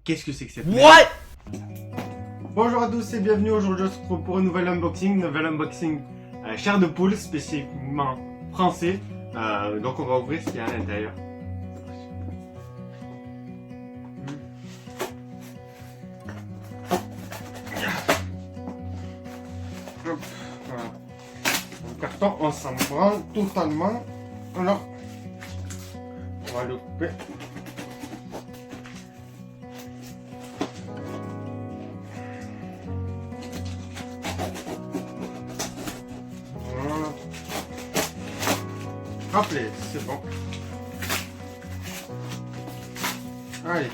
qu'est-ce que c'est que cette merde? What? Bonjour à tous et bienvenue aujourd'hui pour une nouvelle unboxing, chair de poule spécifiquement français. Donc on va ouvrir ce qu'il y a à l'intérieur. Hop, voilà. Le carton on s'en branle totalement. Alors on va le couper. Hop là, c'est bon. Allez.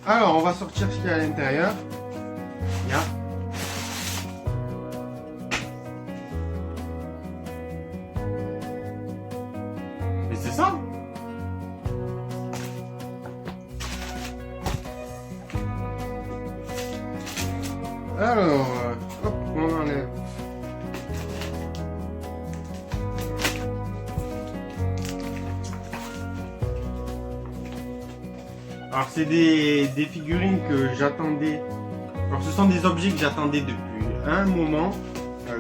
Alors, on va sortir ce qu'il y a à l'intérieur. Il y a... Mais c'est ça? Alors, hop, on enlève. Alors c'est des figurines que j'attendais. Alors ce sont des objets que j'attendais depuis un moment,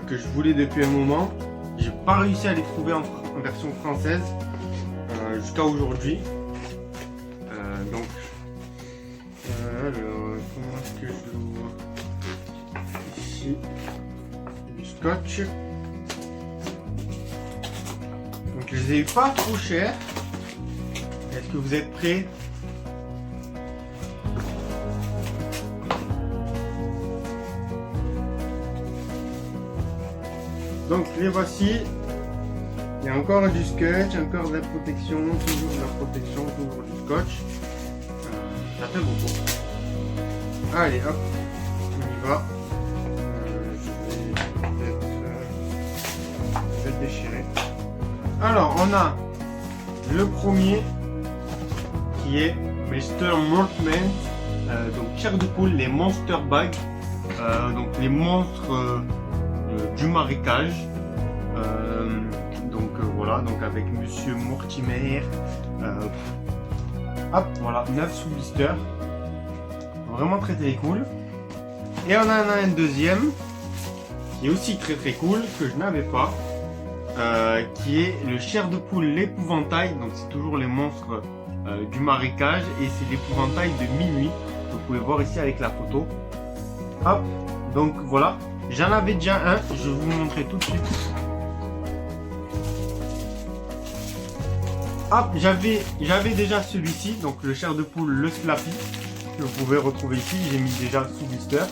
que je voulais depuis un moment. J'ai pas réussi à les trouver en version française jusqu'à aujourd'hui. Donc, alors comment est-ce que je l'ouvre? Ici, du scotch. Donc je les ai eu pas trop chers. Est-ce que vous êtes prêts? Donc les voici, il y a encore du scotch, encore de la protection, toujours de la protection, toujours du scotch. Ça fait beaucoup. Allez hop, on y va. Je vais déchirer. Alors on a le premier qui est Mr. Mortman, donc chair de poule, les Monster Bags, donc les monstres du marécage. Voilà, donc avec Monsieur Mortimer. Hop, voilà, 9 sous blister. Vraiment très cool. Et on en a un deuxième qui est aussi très cool, que je n'avais pas. Qui est le chair de poule, l'épouvantail. Donc c'est toujours les monstres du marécage. Et c'est l'épouvantail de minuit. Vous pouvez voir ici avec la photo. Hop, donc voilà. J'en avais déjà un, je vais vous le montrer tout de suite. Hop, j'avais déjà celui-ci, donc le chair de poule, le Slappy, que vous pouvez retrouver ici. J'ai mis déjà sous blister.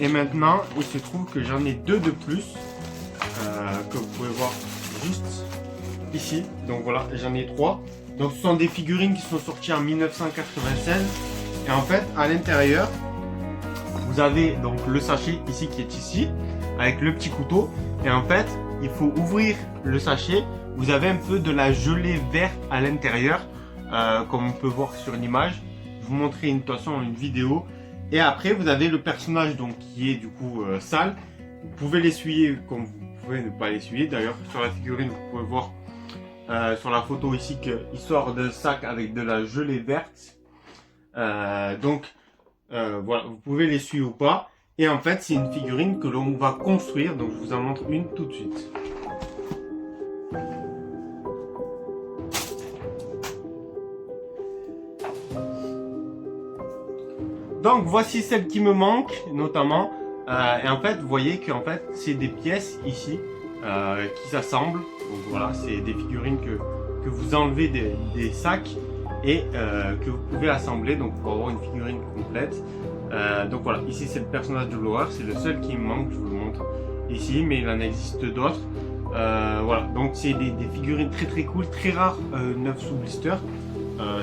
Et maintenant, il se trouve que j'en ai deux de plus, que vous pouvez voir juste ici. Donc voilà, j'en ai trois. Donc ce sont des figurines qui sont sorties en 1996. Et en fait, à l'intérieur, vous avez donc le sachet ici qui est ici, avec le petit couteau. Et en fait, il faut ouvrir le sachet. Vous avez un peu de la gelée verte à l'intérieur, comme on peut voir sur l'image. Je vous montrerai une vidéo. Et après, vous avez le personnage donc qui est du coup sale. Vous pouvez l'essuyer comme vous pouvez ne pas l'essuyer. D'ailleurs, sur la figurine, vous pouvez voir sur la photo ici qu'il sort d'un sac avec de la gelée verte. Voilà, vous pouvez l'essuyer ou pas. Et en fait, c'est une figurine que l'on va construire. Donc, je vous en montre une tout de suite. Donc, voici celle qui me manque, notamment. Et en fait, vous voyez qu'en fait, c'est des pièces ici qui s'assemblent. Donc, voilà, c'est des figurines que vous enlevez des sacs. Et que vous pouvez assembler donc pour avoir une figurine complète. Donc voilà, ici c'est le personnage de Blower, c'est le seul qui me manque, je vous le montre ici, mais il en existe d'autres. Voilà, donc c'est des figurines très cool, très rares, 9 sous blister.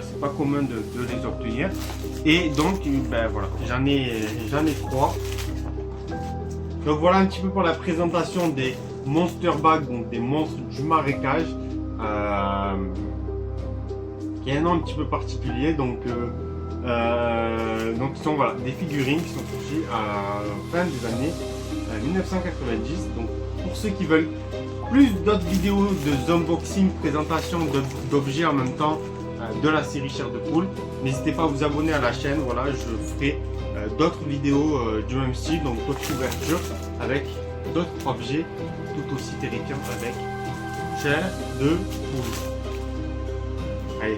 C'est pas commun de les obtenir. Et donc ben voilà, j'en ai 3. Donc voilà un petit peu pour la présentation des Monster Bags, donc des monstres du marécage. Il y a un nom un petit peu particulier, donc ce sont voilà, des figurines qui sont sorties à la fin des années 1990. Donc pour ceux qui veulent plus d'autres vidéos de unboxing, présentation d'objets en même temps, de la série chair de poule. N'hésitez pas à vous abonner à la chaîne, voilà, je ferai d'autres vidéos du même style, donc d'autres ouvertures avec d'autres objets tout aussi terrifiants avec chair de poule. Allez.